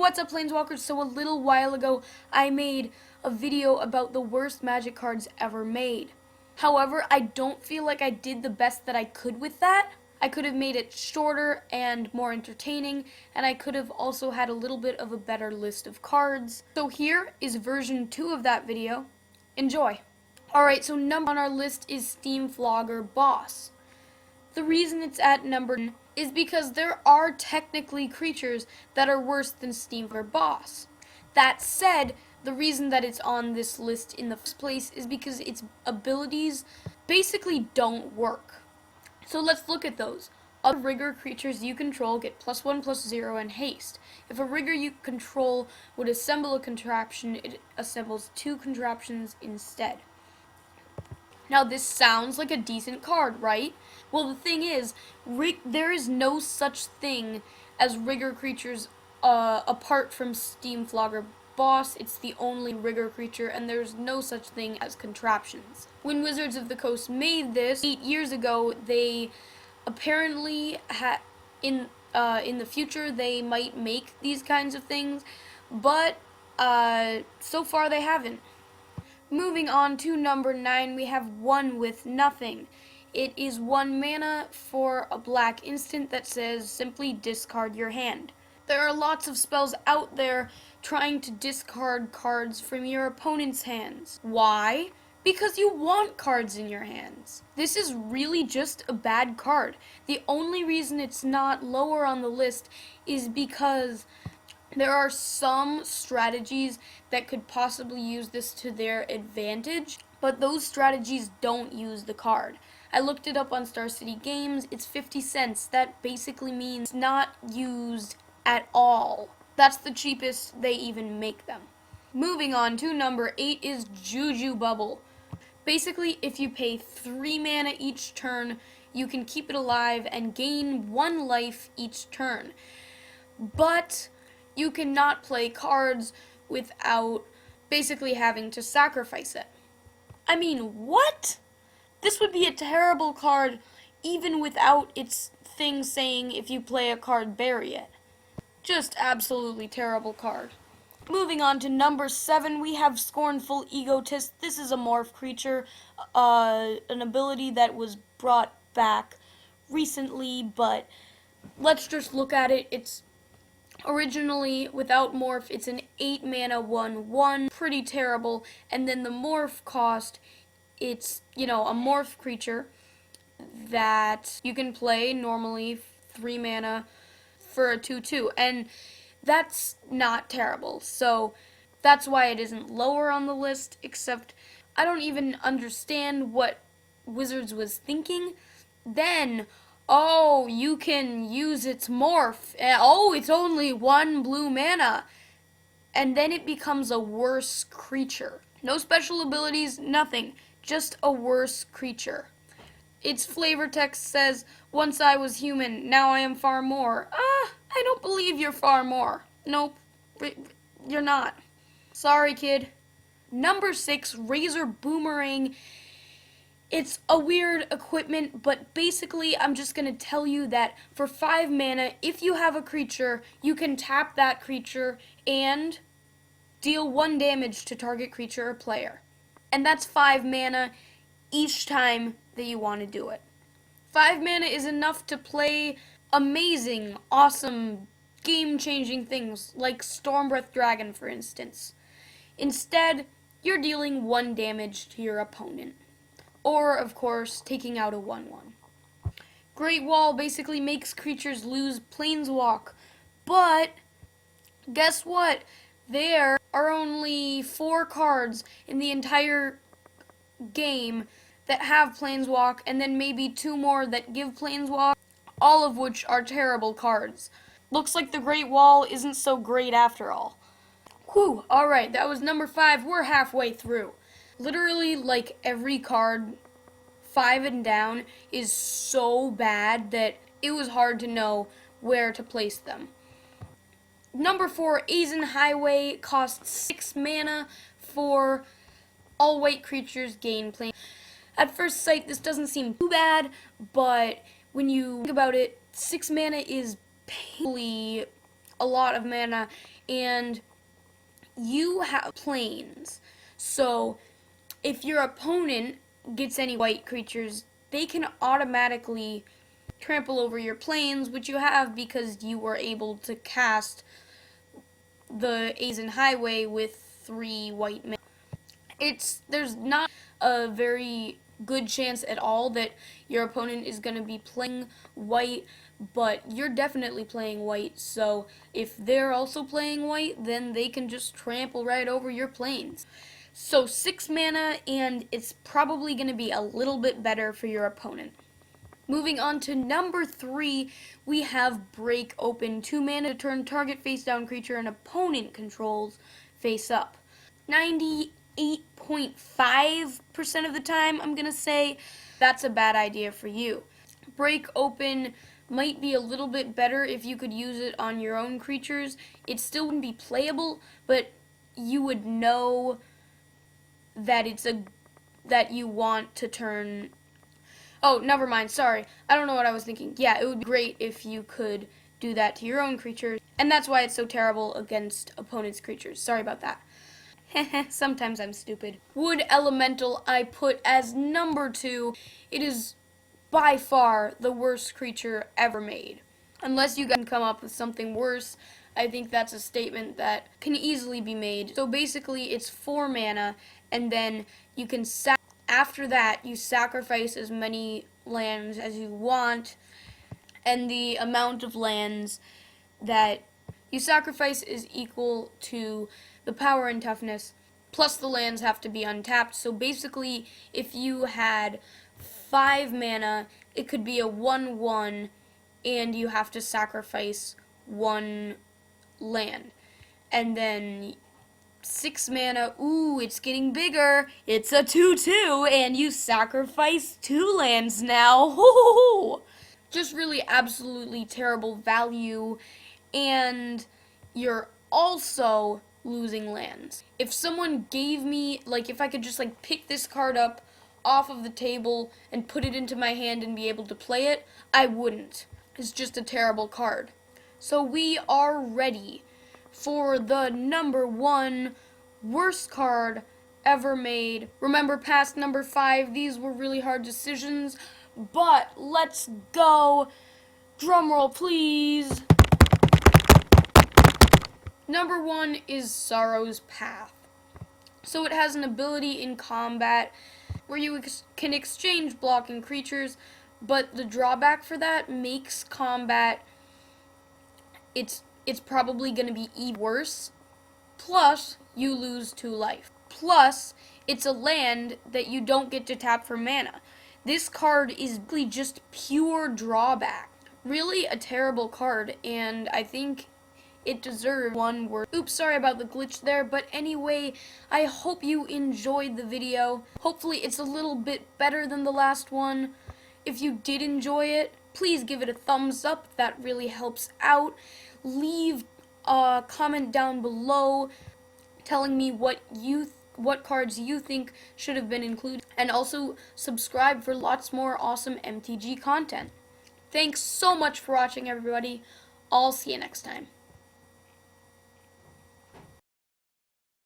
what's up, Planeswalkers? So a little while ago, I made a video about the worst Magic cards ever made. However, I don't feel like I did the best that I could with that. I could have made it shorter and more entertaining, and I could have also had a little bit of a better list of cards. So here is version 2 of that video. Enjoy! Alright, so number on our list is Steam Flogger Boss. The reason it's at number 1 is because there are technically creatures that are worse than Steam Flogger Boss. That said, the reason that it's on this list in the first place is because its abilities basically don't work. So let's look at those. Other rigger creatures you control get +1/+0 and haste. If a rigger you control would assemble a contraption, it assembles 2 contraptions instead. Now this sounds like a decent card, right? Well, the thing is, there is no such thing as rigger creatures apart from Steam Flogger Boss. It's the only rigger creature, and there's no such thing as contraptions. When Wizards of the Coast made this 8 years ago, they apparently in the future they might make these kinds of things, but so far they haven't. Moving on to number 9, we have One with Nothing. It is 1 mana for a black instant that says simply discard your hand. There are lots of spells out there trying to discard cards from your opponent's hands. Why? Because you want cards in your hands. This is really just a bad card. The only reason it's not lower on the list is because there are some strategies that could possibly use this to their advantage, but those strategies don't use the card. I looked it up on Star City Games. It's 50 cents. That basically means not used at all. That's the cheapest they even make them. Moving on to number 8 is Juju Bubble. Basically, if you pay 3 mana each turn, you can keep it alive and gain 1 life each turn. But you cannot play cards without basically having to sacrifice it. I mean, what? This would be a terrible card even without its thing saying if you play a card, bury it. Just absolutely terrible card. Moving on to number 7, we have Scornful Egotist. This is a morph creature, an ability that was brought back recently, but let's just look at it. It's originally, without morph, it's an 8 mana 1/1, pretty terrible, and then the morph cost, it's, a morph creature that you can play normally 3 mana for a 2/2, and that's not terrible, so that's why it isn't lower on the list, except I don't even understand what Wizards was thinking. Then, oh, you can use its morph. Oh, it's only 1 blue mana. And then it becomes a worse creature. No special abilities, nothing. Just a worse creature. Its flavor text says, once I was human, now I am far more. I don't believe you're far more. Nope, you're not. Sorry, kid. Number 6, Razor Boomerang. It's a weird equipment, but basically I'm just going to tell you that for 5 mana, if you have a creature, you can tap that creature and deal 1 damage to target creature or player. And that's 5 mana each time that you want to do it. 5 mana is enough to play amazing, awesome, game-changing things like Stormbreath Dragon, for instance. Instead, you're dealing 1 damage to your opponent. Or, of course, taking out a 1/1. Great Wall basically makes creatures lose Planeswalk, but guess what? There are only 4 cards in the entire game that have Planeswalk, and then maybe 2 more that give Planeswalk, all of which are terrible cards. Looks like the Great Wall isn't so great after all. Whew, alright, that was number 5. We're halfway through. Literally, like, every card 5 and down is so bad that it was hard to know where to place them. Number 4, Azen Highway, costs 6 mana for all white creatures gain plane. At first sight, this doesn't seem too bad, but when you think about it, 6 mana is painfully a lot of mana, and you have planes. So if your opponent gets any white creatures, they can automatically trample over your planes, which you have because you were able to cast the Azen Highway with 3 white mana. There's not a very good chance at all that your opponent is going to be playing white, but you're definitely playing white, so if they're also playing white, then they can just trample right over your planes. So 6 mana, and it's probably going to be a little bit better for your opponent. Moving on to number 3, we have Break Open. 2 mana to turn target face-down creature an opponent controls face up. 98.5% of the time, I'm going to say, that's a bad idea for you. Break Open might be a little bit better if you could use it on your own creatures. It still wouldn't be playable, but you would know that that you want to turn. Oh, never mind. Sorry. I don't know what I was thinking. Yeah, it would be great if you could do that to your own creatures, and that's why it's so terrible against opponents' creatures. Sorry about that. Sometimes I'm stupid. Wood Elemental I put as number 2. It is by far the worst creature ever made. Unless you can come up with something worse, I think that's a statement that can easily be made. So basically, it's 4 mana, and then you can after that, you sacrifice as many lands as you want, and the amount of lands that you sacrifice is equal to the power and toughness, plus the lands have to be untapped. So basically, if you had 5 mana, it could be a 1/1, and you have to sacrifice 1 land. And then 6 mana, ooh, it's getting bigger. It's a 2/2, and you sacrifice 2 lands now. Ho-ho-ho! Just really absolutely terrible value, and you're also losing lands. If someone gave me, if I could just, pick this card up off of the table and put it into my hand and be able to play it, I wouldn't. It's just a terrible card. So we are ready for the number 1 worst card ever made. Remember past number 5, these were really hard decisions, but let's go. Drumroll, please. Number 1 is Sorrow's Path. So it has an ability in combat where you can exchange blocking creatures, but the drawback for that makes combat, it's probably going to be even worse. Plus, you lose 2 life. Plus, it's a land that you don't get to tap for mana. This card is really just pure drawback. Really a terrible card, and I think it deserves 1 word. Oops, sorry about the glitch there, but anyway, I hope you enjoyed the video. Hopefully it's a little bit better than the last one. If you did enjoy it, please give it a thumbs up. That really helps out. Leave a comment down below telling me what cards you think should have been included, and also subscribe for lots more awesome MTG content. Thanks so much for watching, everybody. I'll see you next time.